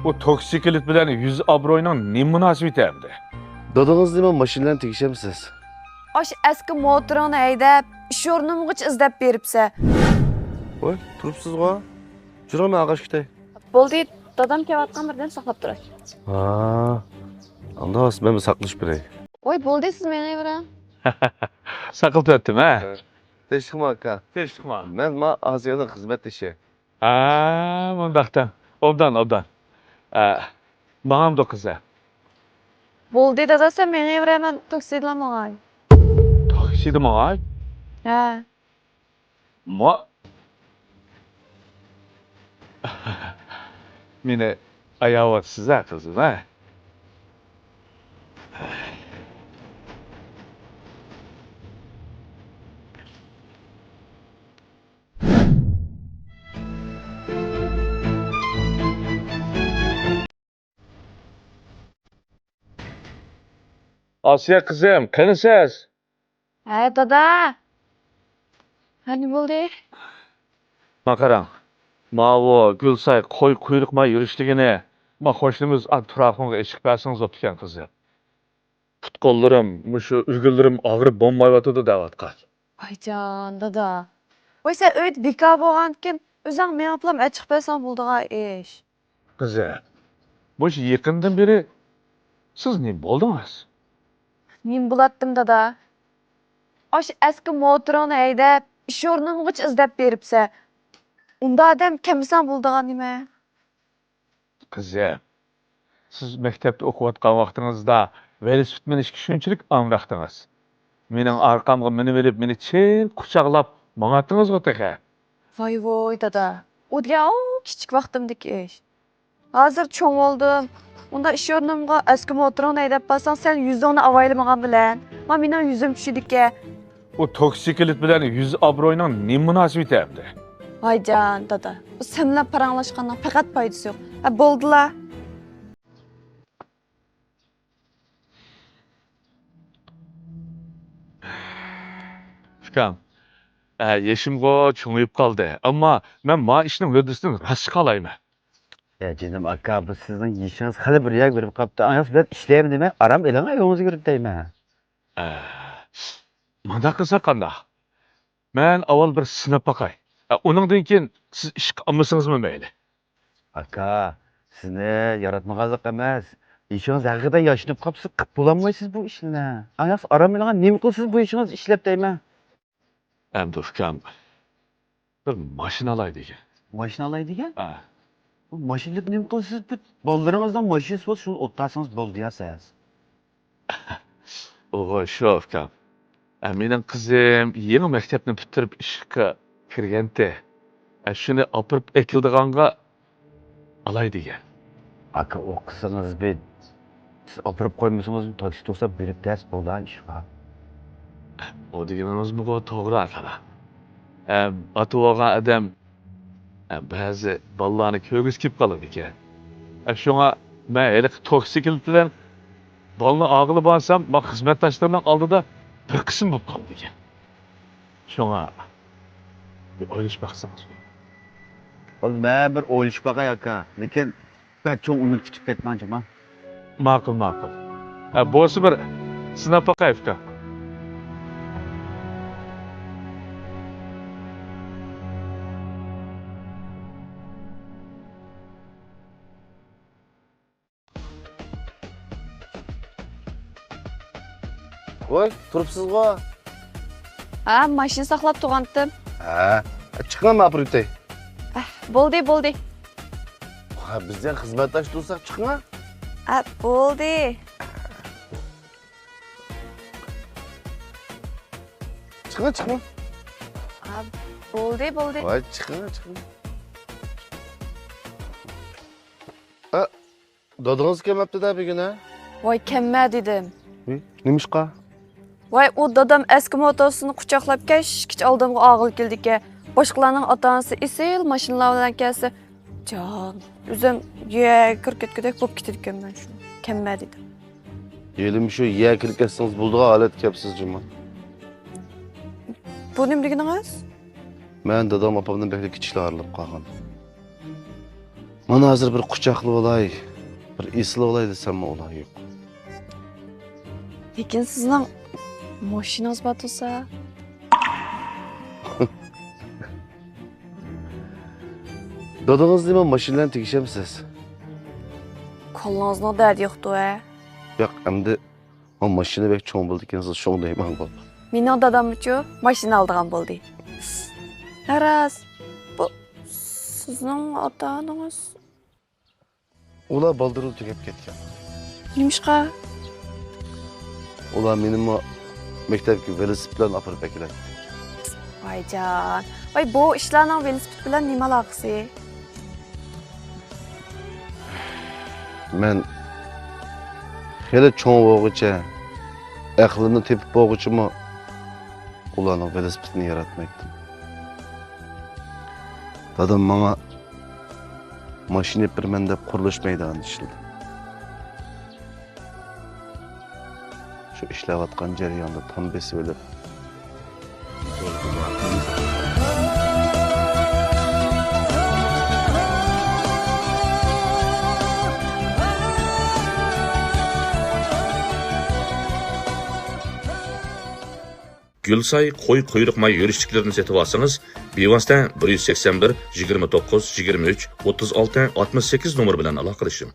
O toksikolik bilen yüz abroyunun ne münasebeti emdi? Dadınız nima mashinalarni tegishamsiz? Oş eski motorunu haydab, ish o'rnimgacha izlab beribsa. Voy, turibsiz-ku. Jur'mi ag'ashkday? Bo'ldi, dadam kelayotgan birdan saqlab turay. Ha. Anda men saqlashib beray. Voy, bo'ldi, siz meni bera. Sakılt ettim ha? Tinchlikmi aka? Tinchlikmi? Men Asiyaning xizmatdoshi. Mundaqdan. Obdan. Bağım da kıza. Bo'ldi, dada, sen meni bera, men taksilamagay. Taksiydi mağay? Ha. Ma... Meni ayağı size kızım ha? Asiye kızım, kanısız. Ha, dada. Hani bo'ldi? Makaran. Mavu, Gülsay, koy kuyrukma yürüyüştüğüne. Ma hoşluğumuz Turağın'a eşik versiniz optiken kızım. Futkollarım, muşu üzgüllerim ağrı bombayvatıdı davatqa. Aycan, dada. Voy, sen öyle bekar bo'lgankin, o'zing men aplam chiqib bersam bo'ldi-ga ish. Kızım, bu iş yakından beri siz ne buldunuz? Men bo'latdim, dada. Oş eski motorunu haydab, ish o'rnimgacha izlab beribsa. Unda adam kimsan bo'ldi-ga nima? Kızım, siz mektepte okuyatkan vaxtınızda velosiped minishga shunchalik amraqdingiz. Mening arqamga minib elib, meni chin quchoqlab mang'atdingiz-ku teha. Voy, dada. O ya kichik vaqtimdagi ish. Hozir cho'ng oldim. Unda ish o'rnimga eski motorni haydab borsang, sen yuzingni avaylamagan bilan, men mening yuzim tushidiki. O toksikolik bilen yüz abroyunun ne münasebeti emdi? Aycan, dada. Bu sen bilan paranglashganning faqat foydasi yo'q. Ha, bo'ldilar. Fikam, yeşimgo çoğuyup kaldı. Ama ben ma işinin hördüsünü rast kalayım. Ya canım aka bu sizin işiniz hali bir yak verip kaptı. Ayas bilet işleyeyim deme. Aram elana yolunuzu görüp deyme. Manda kısa kanda. Ben avval bir sınıf bakay. Onundan keyin siz iş almışsınız mı meyli? Aka sizni yaratmagazlık emez. İşiniz hakikaten yaşınıp kapsız kıp bulamayısınız bu işine. Ayas aram elana ne kılsız bu işiniz işlep deyme. Emdi Fikam. Bir maşın alaydı ki. Maşin alaydı ya. Bu maşinlik ne kılsız bu. Bollarınızdan maşinist bol şunu ottarsınız bol diyasayız. Oğul şu Fikam. Menin kızım yeni mektepni bitirip işe kirgende. Şunu apırıp ekildiğanga alaydı ki. Aka o kızınız bir siz oturup koymuşsunuz taksi tutsa berip ders boldan iş var. O deganimiz bu to'g'ri akala. Ati olgan adam ba'zi bolalarni ko'rgisi kelib qoladi ekan. Shunga men hali toksikolik bilan bolani og'ilib borsam, men xizmatdoshlarimning oldida bir qism bo'lib qoldi ekan. Shunga bir o'ylash baqsangiz. Oğlum ben bir oyluş bakay aka. Lekin ben çok unut küçük etmeyeceğim ha. Ma'qul. Bo'lsa bir sinab boqaylik. Voy, turibsiz-ku. Ha, mashina saqlab turgandim. Ha. Chiqingmi aprutay? Bo'ldi. Ha, bizdan xizmatdosh tursak chiqingmi? Ha, bo'ldi. Chiqing. Ha, bo'ldi. Voy, chiqing. Ha, dadingiz kelmabdi-da bugun ha? Voy, kelma dedim. Nimishqa? Voy, o dadam eski motorsini quchoqlab kech oldimga og'il keldi-ki. Boshqalarning ota-onasi esil mashinalar bilan kelsa, jon, o'zim kirib ketgudek bo'lib ketdi ekanman shu. Kelma dedim. Yelim shu ye kirib ketsangiz bo'ldi-ku, holat kelibsiz juma. Bu nima deganingiz? Men dadam opamdan bekli kichiklar ayrılib qolgan. Mana hozir bir quchoqli olay, bir esli olay desam olay yo'q. Lekin sizning mashinangiz bor bo'lsa, Dadağınız nima mashinalarni tegishamsiz? qo'lingizning dardi yo'qdi a. Yo'q, endi o mashina bek cho'ng bo'ldi ekan, siz shunday deyman bo'ldi. Mening dadam-chi mashina oldigan bo'ldi. Naraz, bu sizning ota-onangiz Ular baldirul tugab ketgan. nimishqa? Ular meni maktabga velosiped bilan olib keladi. Voyjon. Voy bu ishlarning velosiped bilan nima aloqasi? Men hali cho'ng bo'lguncha, aqlimni tepib bo'lguncha ularning velosipedini yaratmaydim. Dadam menga mashina berman deb qurilish maydonida ishladim. Shu ishlayotgan jarayonda tam besib o'lib. Gülsay qo'y quyruq may yurishliklarini setib olsangiz, bevosita 181 29 23 36 68 nomer bilan aloqalashing.